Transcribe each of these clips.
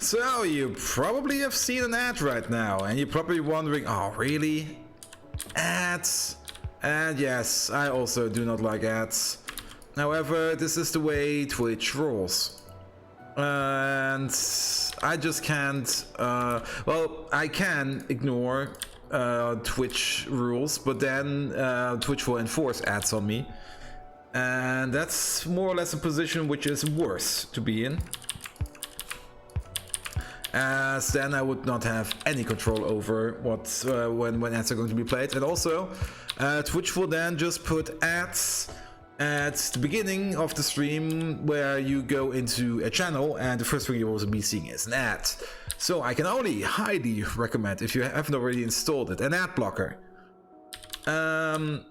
So, you probably have seen an ad right now, and you're probably wondering, oh really? Ads? And yes, I also do not like ads. However, this is the way Twitch rolls. And I just can't, well, I can ignore Twitch rules, but then Twitch will enforce ads on me. And that's more or less a position which is worse to be in, as then I would not have any control over what when ads are going to be played. And also Twitch will then just put ads at the beginning of the stream where you go into a channel, and the first thing you'll also be seeing is an ad. So I can only highly recommend, if you haven't already installed it, an ad blocker. I'm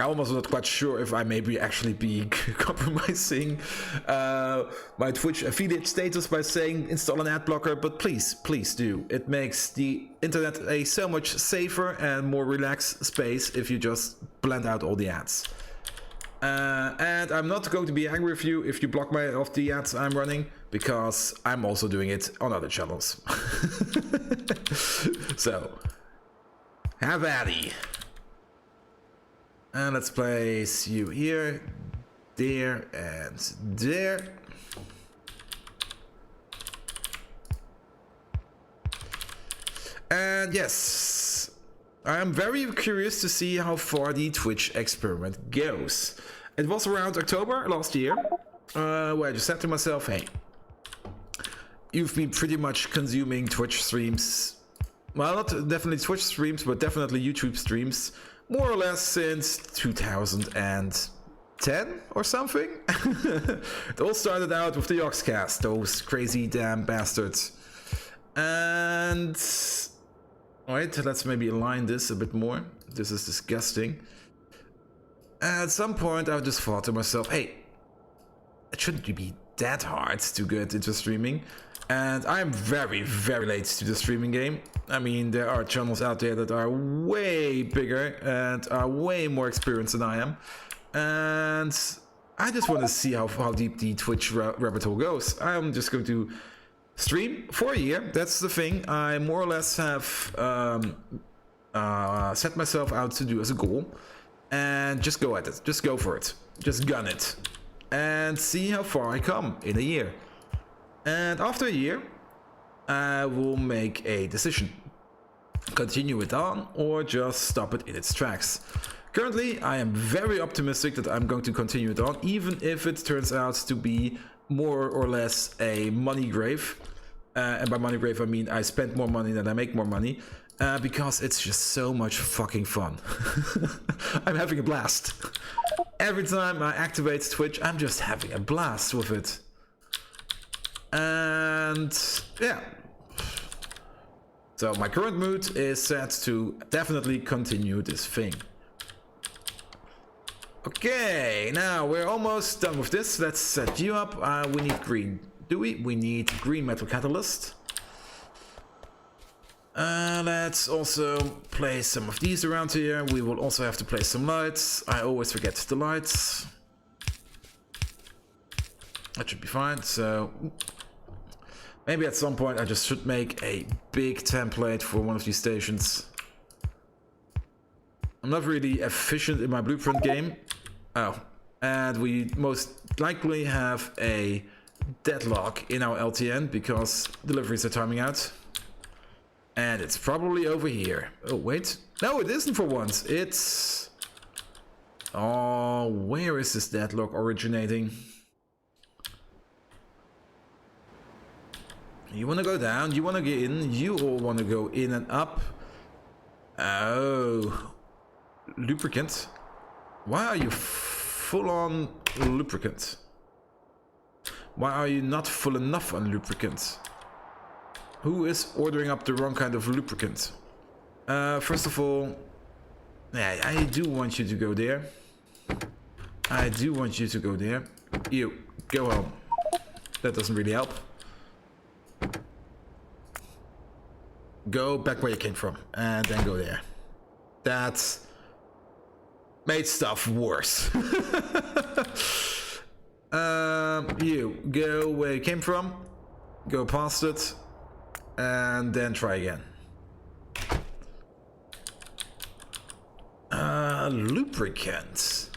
almost not quite sure if I may be actually be compromising my Twitch affiliate status by saying install an ad blocker, but please do. It makes the internet a so much safer and more relaxed space if you just blend out all the ads. And I'm not going to be angry with you if you block my of the ads I'm running, because I'm also doing it on other channels. So, have at it. And let's place you here, there, and there. And yes, I am very curious to see how far the Twitch experiment goes. It was around October last year, where I just said to myself, hey, you've been pretty much consuming Twitch streams, well, not definitely Twitch streams, but definitely YouTube streams, more or less since 2010 or something. It all started out with the Yogscast, those crazy damn bastards. And alright, let's maybe align this a bit more. This is disgusting. At some point I just thought to myself, hey, it shouldn't be that hard to get into streaming. And I'm very late to the streaming game. I mean, there are channels out there that are way bigger and are way more experienced than I am. And I just want to see how deep the Twitch rabbit hole goes. I'm just going to stream for a year. That's the thing I more or less have set myself out to do as a goal. And just go at it. Just go for it. Just gun it. And see how far I come in a year. And after a year, I will make a decision. Continue it on or just stop it in its tracks. Currently, I am very optimistic that I'm going to continue it on, even if it turns out to be more or less a money grave. And by money grave, I mean I spend more money than I make more money. Because it's just so much fucking fun. I'm having a blast. Every time I activate Twitch, I'm just having a blast with it. And yeah. So my current mood is set to definitely continue this thing. Okay, now we're almost done with this. Let's set you up. We need green. Do we? We need green metal catalyst. Let's also place some of these around here. We will also have to place some lights. I always forget the lights. That should be fine. So maybe at some point I just should make a big template for one of these stations. I'm not really efficient in my blueprint game. Oh, and we most likely have a deadlock in our LTN because deliveries are timing out. And it's probably over here. Oh, wait. No, it isn't for once. It's... Oh, where is this deadlock originating? You want to go down, you want to get in, you all want to go in and up. Oh. Lubricant. Why are you full on lubricant? Why are you not full enough on lubricant? Who is ordering up the wrong kind of lubricant? First of all, yeah, I do want you to go there. I do want you to go there. You, go home. That doesn't really help. Go back where you came from, and then go there. That made stuff worse. You, go where you came from. Go past it. and then try again. Lubricant.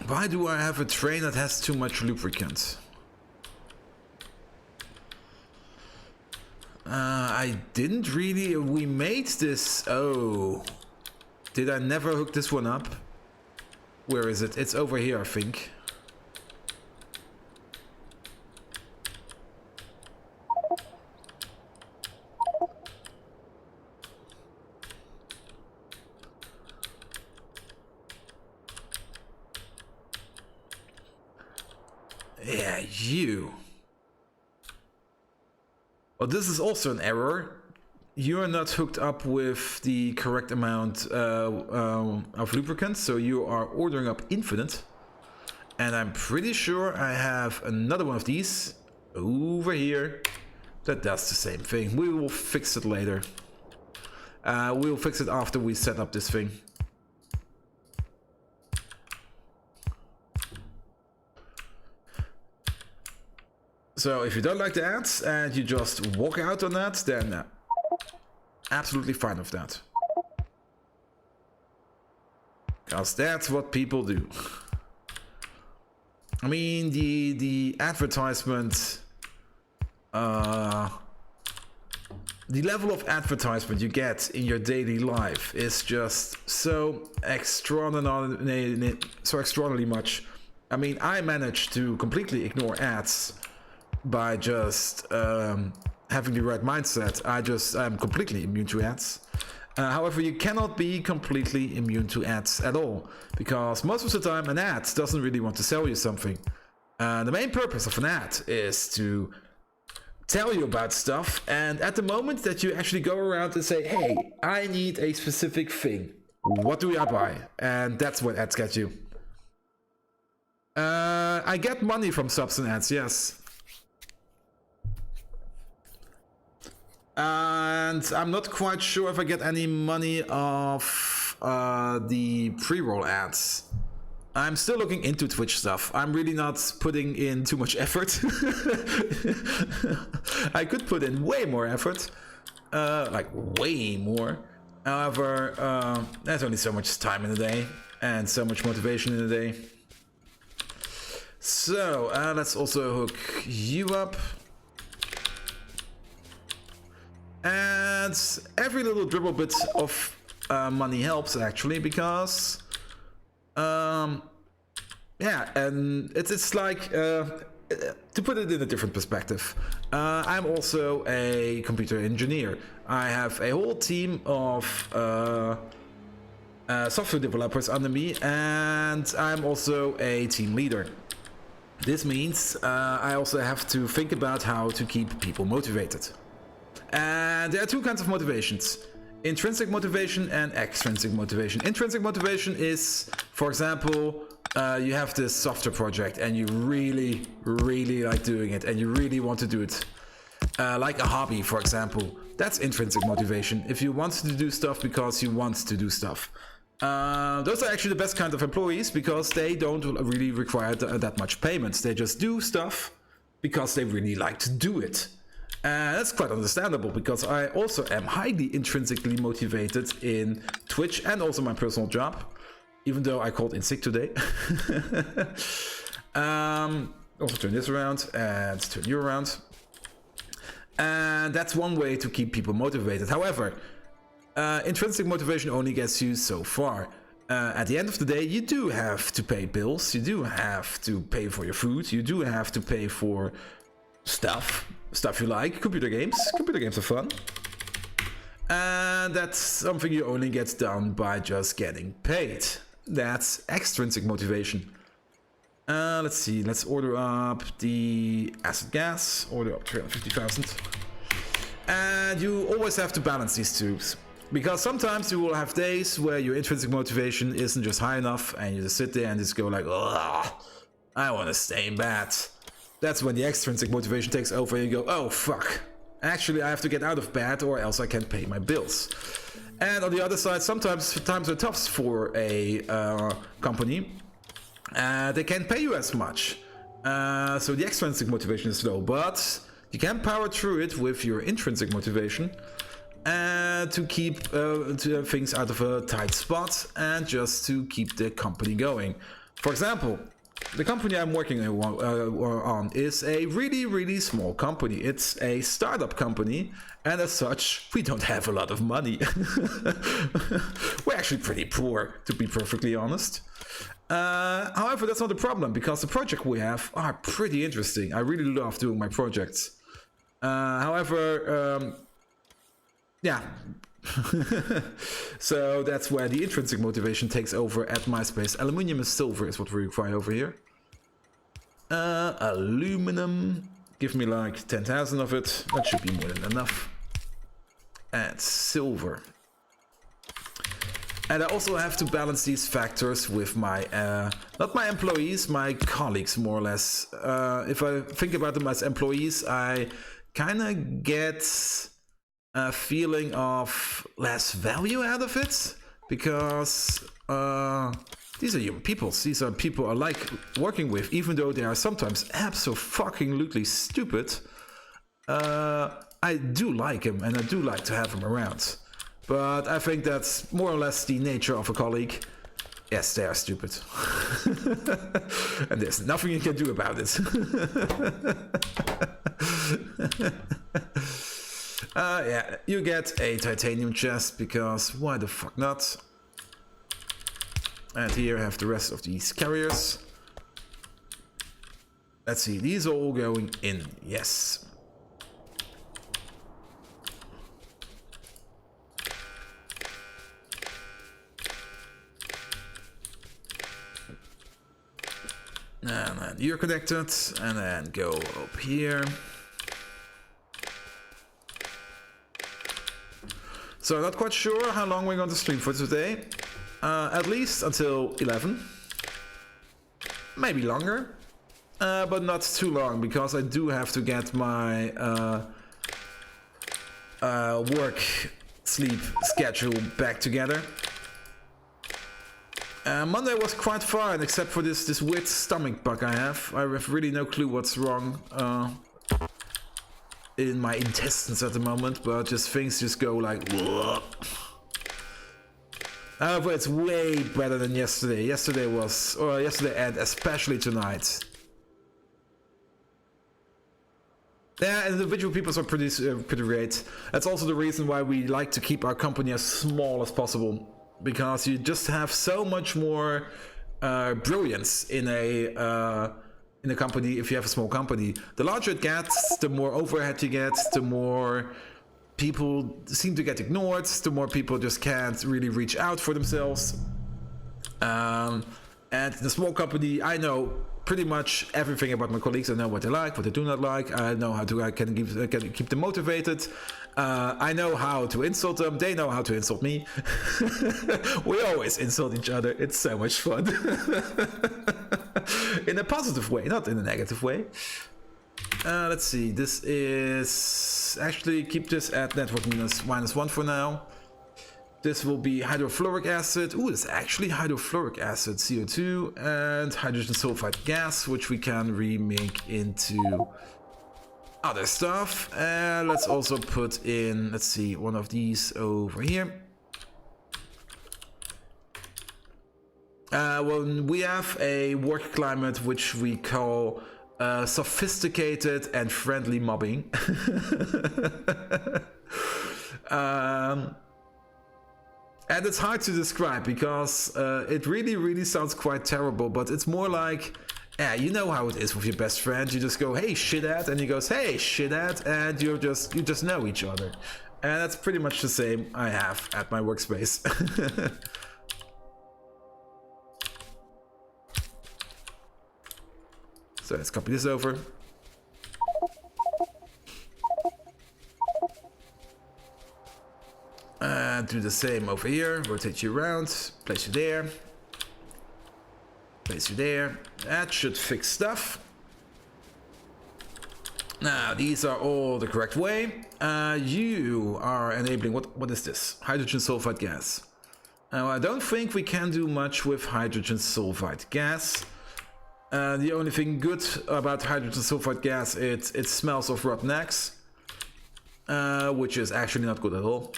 Why do I have a train that has too much lubricant? I didn't really... We made this... Oh. Did I never hook this one up? Where is it? It's over here, I think. Yeah, you. Oh, this is also an error. You are not hooked up with the correct amount of lubricant, so you are ordering up infinite. And I'm pretty sure I have another one of these over here that does the same thing. We will fix it later. We will fix it after we set up this thing. So if you don't like the ads and you just walk out on that, then absolutely fine with that. Because that's what people do. I mean, the advertisement... the level of advertisement you get in your daily life is just so extraordinarily much. I mean, I managed to completely ignore ads by just having the right mindset. I'm completely immune to ads. However, you cannot be completely immune to ads at all, because most of the time an ad doesn't really want to sell you something. The main purpose of an ad is to tell you about stuff, and at the moment that you actually go around and say, hey, I need a specific thing, what do I buy? And that's what ads get you. I get money from subs and ads, yes. And I'm not quite sure if I get any money off the pre-roll ads. I'm still looking into Twitch stuff. I'm really not putting in too much effort. I could put in way more effort. Like way more. However, there's only so much time in the day and so much motivation in the day. So let's also hook you up. And every little dribble bit of money helps, actually, because yeah, and it's like to put it in a different perspective, I'm also a computer engineer. I have a whole team of software developers under me, and I'm also a team leader. This means I also have to think about how to keep people motivated. And there are two kinds of motivations: intrinsic motivation and extrinsic motivation. Intrinsic motivation is, for example, you have this software project and you really like doing it and you really want to do it. Like a hobby, for example. That's intrinsic motivation. If you want to do stuff because you want to do stuff. Those are actually the best kind of employees, because they don't really require that much payment. They just do stuff because they really like to do it. That's quite understandable, because I also am highly intrinsically motivated in Twitch and also my personal job, even though I called in sick today. Also turn this around and turn you around. And that's one way to keep people motivated. However, intrinsic motivation only gets you so far. At the end of the day, you do have to pay bills, you do have to pay for your food, you do have to pay for stuff you like. Computer games are fun, and that's something you only get done by just getting paid. That's extrinsic motivation. Let's see, let's order up the acid gas, order up 350,000. And you always have to balance these two, because sometimes you will have days where your intrinsic motivation isn't just high enough, and you just sit there and just go like, ugh, I want to stay in bed. That's when the extrinsic motivation takes over and you go, oh fuck, actually I have to get out of bed or else I can't pay my bills. And on the other side, sometimes times are tough for a company. They can't pay you as much. So the extrinsic motivation is low, but you can power through it with your intrinsic motivation to keep things out of a tight spot and just to keep the company going. For example, the company I'm working on is a really small company. It's a startup company, and as such, we don't have a lot of money. We're actually pretty poor, to be perfectly honest. However, that's not the problem, because the projects we have are pretty interesting. I really love doing my projects. However, yeah. So that's where the intrinsic motivation takes over at MySpace. Aluminium and silver is what we require over here. Aluminum. Give me like 10,000 of it. That should be more than enough. And silver. And I also have to balance these factors with my, not my employees, my colleagues, more or less. If I think about them as employees, I kind of get a feeling of less value out of it, because these are human people. These are people I like working with, even though they are sometimes abso-fucking-lutely stupid. I do like him, and I do like to have him around. But I think that's more or less the nature of a colleague. Yes, they are stupid. And there's nothing you can do about it. Yeah, you get a titanium chest, because why the fuck not? And here I have the rest of these carriers. Let's see, these are all going in, yes. And then you're connected, and then go up here. So I'm not quite sure how long we're going to stream for today. At least until 11. Maybe longer. But not too long, because I do have to get my work-sleep schedule back together. Monday was quite fine, except for this weird stomach bug I have. I have really no clue what's wrong in my intestines at the moment, but just things just go like... However, it's way better than yesterday. Yesterday and especially tonight. Yeah, individual people are pretty great. That's also the reason why we like to keep our company as small as possible. Because you just have so much more brilliance in a company if you have a small company. The larger it gets, the more overhead you get, the more people seem to get ignored, the more people just can't really reach out for themselves. And the small company, I know pretty much everything about my colleagues. I know what they like, what they do not like. I know how to can keep them motivated. I know how to insult them. They know how to insult me. We always insult each other. It's so much fun. In a positive way, not in a negative way. Let's see. This is... Actually, keep this at network -1 for now. This will be hydrofluoric acid. Ooh, it's actually hydrofluoric acid, CO2, and hydrogen sulfide gas, which we can remake into other stuff. And let's also put in, let's see, one of these over here. Well, we have a work climate which we call sophisticated and friendly mobbing. And it's hard to describe, because it really sounds quite terrible, but it's more like, yeah, you know how it is with your best friend. You just go, hey, shithead, and he goes, hey, shithead, and you just know each other. And that's pretty much the same I have at my workspace. So let's copy this over. Do the same over here. Rotate you around. Place you there. Place you there. That should fix stuff. Now, these are all the correct way. You are enabling... What is this? Hydrogen sulfide gas. Now, I don't think we can do much with hydrogen sulfide gas. The only thing good about hydrogen sulfide gas, it smells of rotten eggs, which is actually not good at all.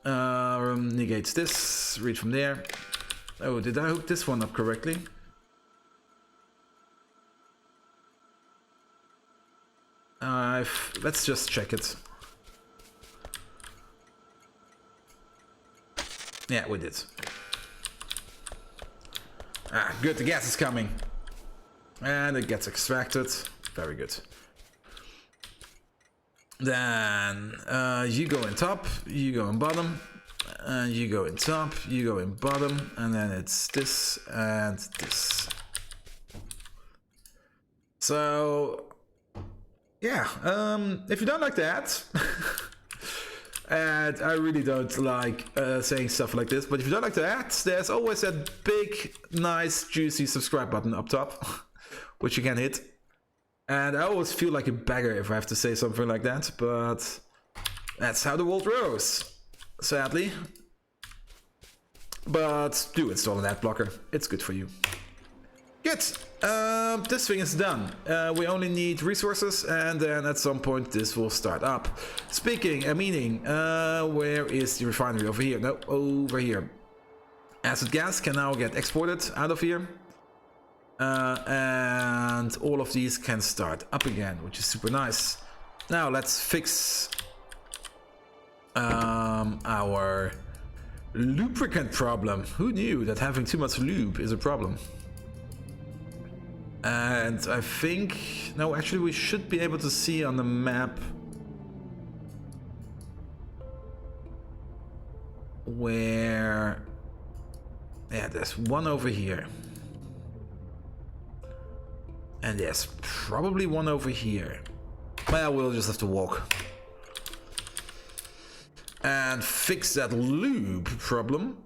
Negates this, read from there. Oh, did I hook this one up correctly? Let's just check it. Yeah, we did. Ah, good, the gas is coming. And it gets extracted. Very good. Then you go in top, you go in bottom, and you go in top, you go in bottom, and then it's this and this. So yeah, if you don't like that, and I really don't like saying stuff like this, but if you don't like the ads, there's always that big, nice, juicy subscribe button up top, which you can hit. And I always feel like a beggar if I have to say something like that, but that's how the world rolls, sadly. But do install an ad blocker, it's good for you. Good, this thing is done. We only need resources, and then at some point this will start up. Meaning, where is the refinery? Over here? No, over here. Acid gas can now get exported out of here. And all of these can start up again, which is super nice. Now let's fix our lubricant problem. Who knew that having too much lube is a problem? And I think... no, actually we should be able to see on the map where... yeah, there's one over here. And there's probably one over here. Well, we'll just have to walk. And fix that lube problem.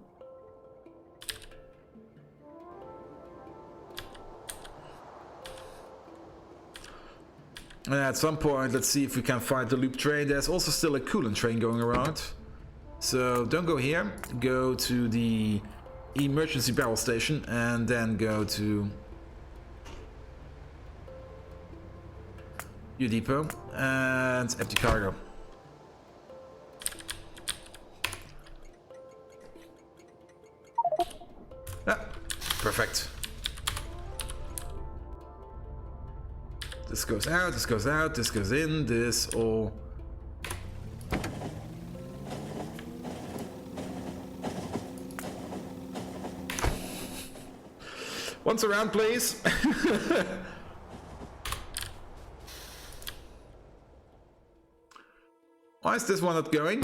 And at some point, let's see if we can find the loop train. There's also still a coolant train going around. So don't go here. Go to the emergency barrel station and then go to your depot and empty cargo. Ah, perfect. This goes out, this goes out, this goes in, this all. Once around, please. Why is this one not going?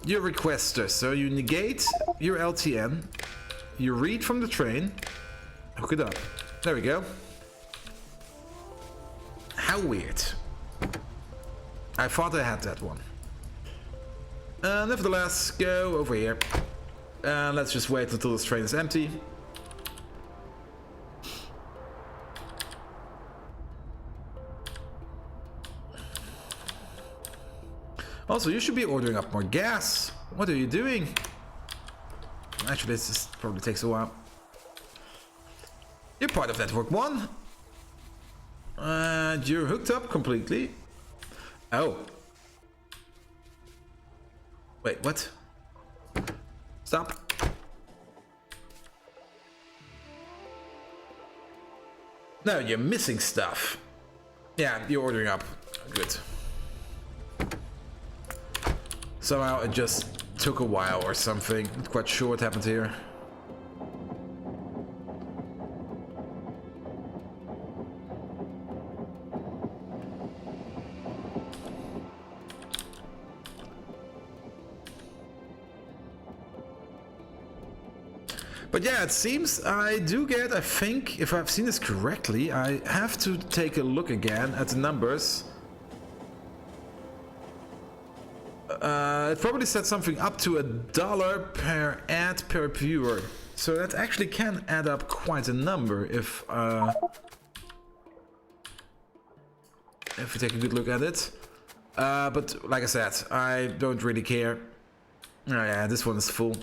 Your requester, so you negate your LTN, you read from the train, hook it up. There we go. How weird. I thought I had that one. Nevertheless, go over here. Let's just wait until this train is empty. Also, you should be ordering up more gas. What are you doing? Actually, this just probably takes a while. You're part of Network 1. And you're hooked up completely. Oh. Wait, what? Stop. No, you're missing stuff. Yeah, you're ordering up. Good. Somehow it just took a while or something. Not quite sure what happened here. But yeah, it seems I do get, I think, if I've seen this correctly, I have to take a look again at the numbers. It probably set something up to $1 per ad per viewer. So that actually can add up quite a number if we take a good look at it. But like I said, I don't really care. Oh yeah, this one is full.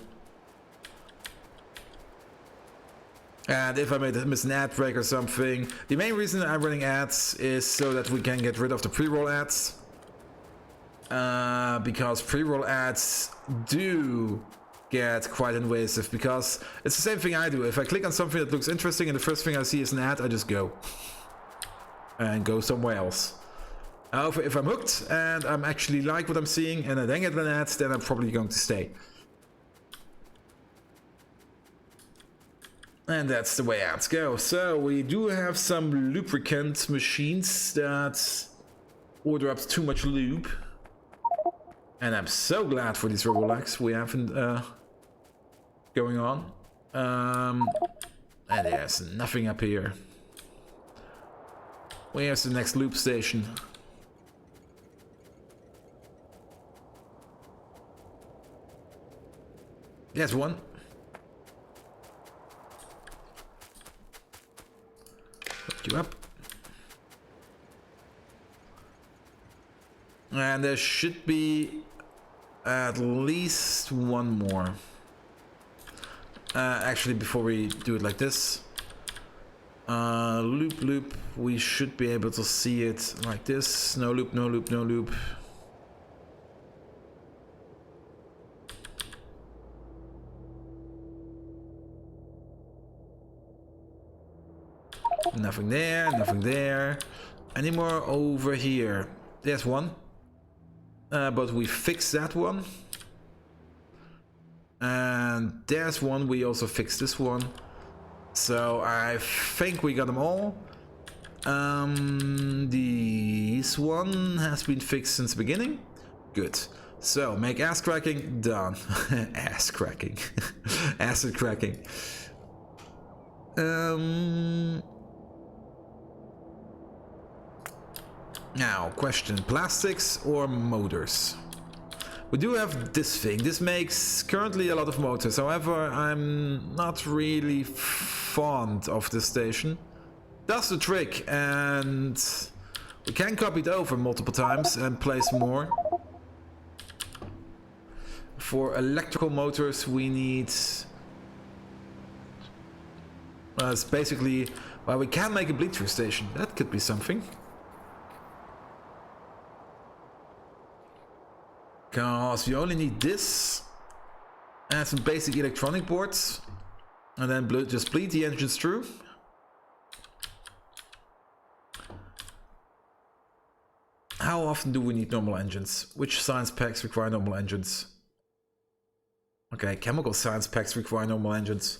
And if I miss an ad break or something, the main reason I'm running ads is so that we can get rid of the pre-roll ads. Because pre-roll ads do get quite invasive, because it's the same thing I do. If I click on something that looks interesting and the first thing I see is an ad, I just go. And go somewhere else. However, if I'm hooked and I'm actually like what I'm seeing and I then get an ad, then I'm probably going to stay. And that's the way ads go. So we do have some lubricant machines that order up too much lube. And I'm so glad for these Robolax we haven't going on. And there's nothing up here. Where's the next loop station? There's one. Hook you up. And there should be at least one more. Actually, before we do it like this, loop, we should be able to see it like this. No loop, no loop, no loop. Nothing there, nothing there. Any more over here? There's one. But we fixed that one. And there's one, we also fixed this one. So I think we got them all. This one has been fixed since the beginning. Good. So make ass cracking, done. Ass cracking. Acid cracking. Now, question, plastics or motors? We do have this thing. This makes currently a lot of motors. However, I'm not really fond of this station. Does the trick, and we can copy it over multiple times and place more. For electrical motors, we need... it's basically... Well, we can make a bleed-through station. That could be something. Because we only need this and some basic electronic boards, and then just bleed the engines through. How often do we need normal engines? Which science packs require normal engines? Okay, chemical science packs require normal engines.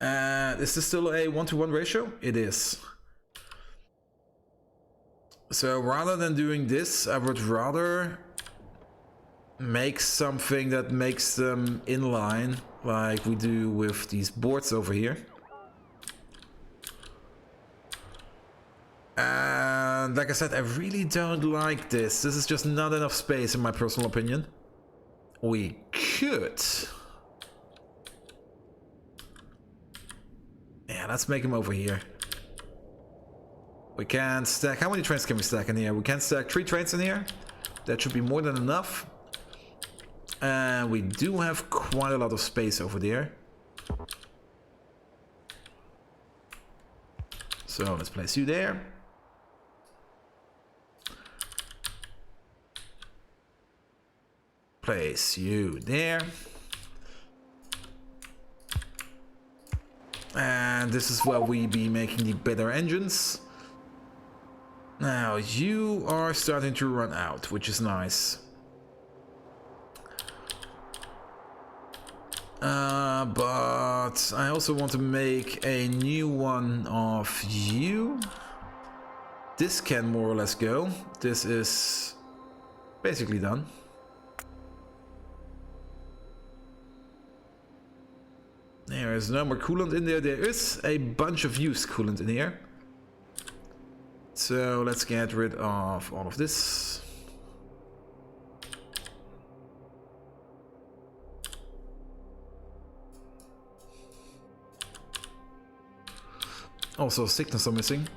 Is this still a 1-to-1 ratio? It is. So rather than doing this, I would rather make something that makes them inline, like we do with these boards over here. And like I said, I really don't like this. This is just not enough space in my personal opinion. We could... Yeah, let's make them over here. We can stack... How many trains can we stack in here? We can stack 3 trains in here. That should be more than enough. And we do have quite a lot of space over there. So let's place you there. Place you there. And this is where we be making the better engines. Now you are starting to run out, which is nice. But I also want to make a new one of you. This can more or less go. This is basically done. There is no more coolant in there. There is a bunch of used coolant in here. So let's get rid of all of this. Also, sickness are missing.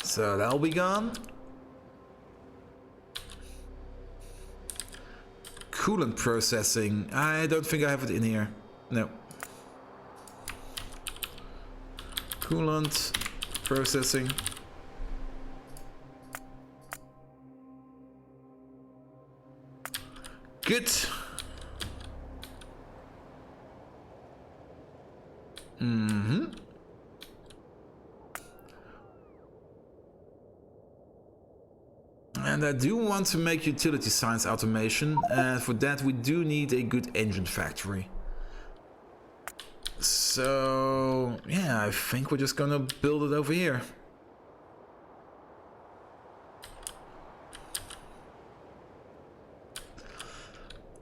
So that'll be gone. Coolant processing. I don't think I have it in here. No. Coolant processing. Good. And I do want to make utility science automation, and for that we do need a good engine factory. So yeah, I think we're just gonna build it over here.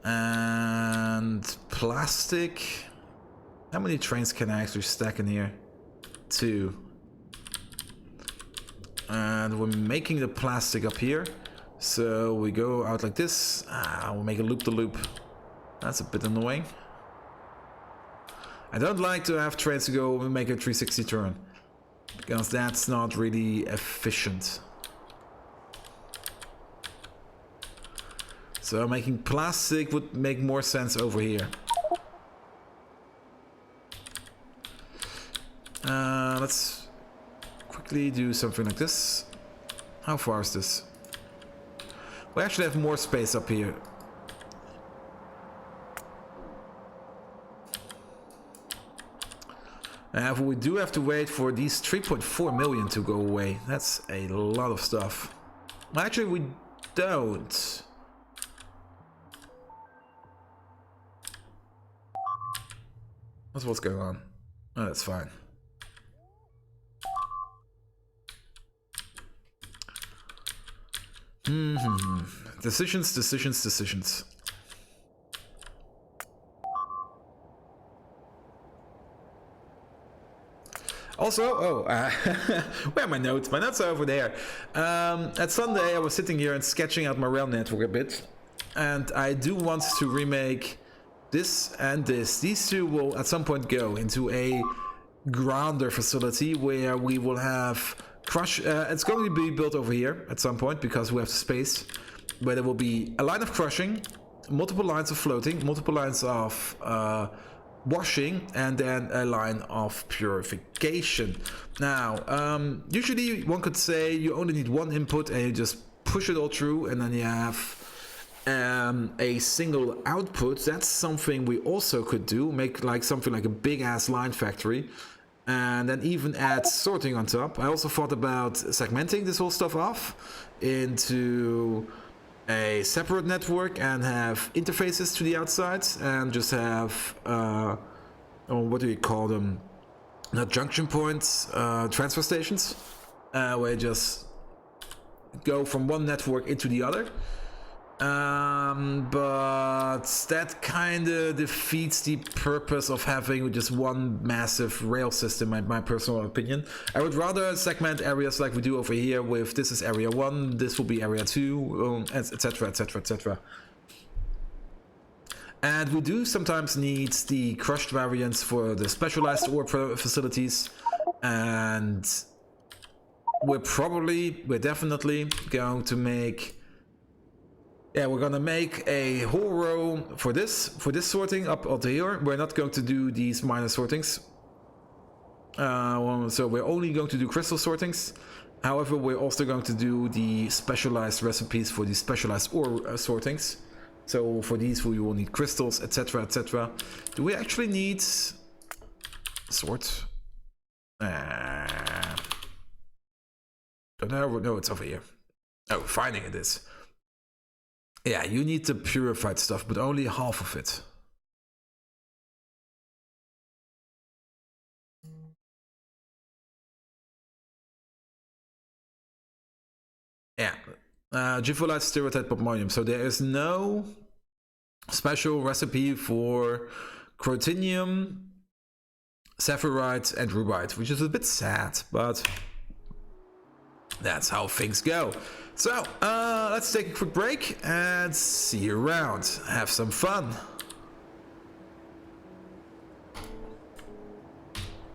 And plastic. How many trains can I actually stack in here? 2. And we're making the plastic up here. So we go out like this. We'll make a loop-the-loop. That's a bit annoying. I don't like to have trains to go and make a 360 turn, because that's not really efficient. So making plastic would make more sense over here. Let's quickly do something like this. How far is this? We actually have more space up here. But we do have to wait for these 3.4 million to go away. That's a lot of stuff. Actually, we don't. What's going on? Oh, that's fine. Decisions. Also, where are my notes? My notes are over there. At Sunday, I was sitting here and sketching out my rail network a bit. And I do want to remake this and this. These two will at some point go into a grounder facility where we will have crush. It's going to be built over here at some point because we have the space. Where there will be a line of crushing, multiple lines of floating, multiple lines of washing, and then a line of purification. Now, usually one could say you only need one input and you just push it all through, and then you have a single output. That's something we also could do, make like something like a big ass line factory, and then even add sorting on top. I also thought about segmenting this whole stuff off into a separate network and have interfaces to the outside, and just have what do you call them, not junction points, transfer stations, where you just go from one network into the other. But that kind of defeats the purpose of having just one massive rail system, in my personal opinion. I would rather segment areas like we do over here with this is area 1, this will be area 2, etc, etc, etc. And we do sometimes need the crushed variants for the specialized ore facilities, and we're definitely going to make, we're gonna make a whole row for this sorting up here. We're not going to do these minor sortings. So we're only going to do crystal sortings. However, we're also going to do the specialized recipes for the specialized ore sortings. So for these we will need crystals, etc, etc. Do we actually need sort? Don't know. No, it's over here. Oh, finding it is. Yeah, you need the purified stuff, but only half of it. Yeah, Gifolite, Stereotype, Biomes. So there is no special recipe for Crotinium, Saphirite, and Rubite, which is a bit sad, but That's how things go. So, let's take a quick break and see you around. Have some fun.